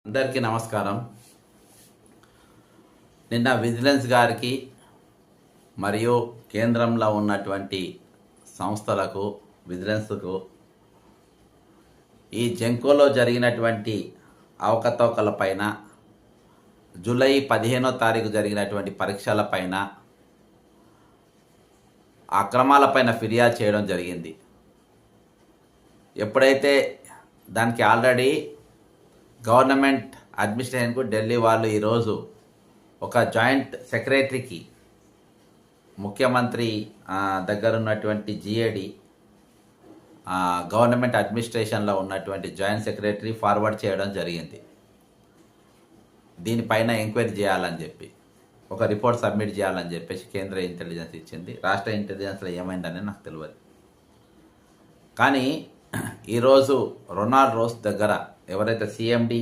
అందరికీ నమస్కారం. నిన్న విజిలెన్స్ గారికి మరియు కేంద్రంలో ఉన్నటువంటి సంస్థలకు విజిలెన్స్కు ఈ జెంకోలో జరిగినటువంటి అవకతవకలపైన జూలై 15వ తారీఖు జరిగినటువంటి పరీక్షలపైన అక్రమాలపైన ఫిర్యాదు చేయడం జరిగింది. ఎప్పుడైతే దానికి ఆల్రెడీ గవర్నమెంట్ అడ్మినిస్ట్రేషన్కు ఢిల్లీ వాళ్ళు ఈరోజు ఒక జాయింట్ సెక్రటరీకి ముఖ్యమంత్రి దగ్గర ఉన్నటువంటి జిఏడి గవర్నమెంట్ అడ్మినిస్ట్రేషన్లో ఉన్నటువంటి జాయింట్ సెక్రటరీ ఫార్వర్డ్ చేయడం జరిగింది. దీనిపైన ఎంక్వైరీ చేయాలని చెప్పి ఒక రిపోర్ట్ సబ్మిట్ చేయాలని చెప్పేసి కేంద్ర ఇంటెలిజెన్స్ ఇచ్చింది. రాష్ట్ర ఇంటెలిజెన్స్లో ఏమైందని నాకు తెలియదు. కానీ ఈరోజు రొనాల్డ్ రోస్ దగ్గర ఎవరైతే సిఎండి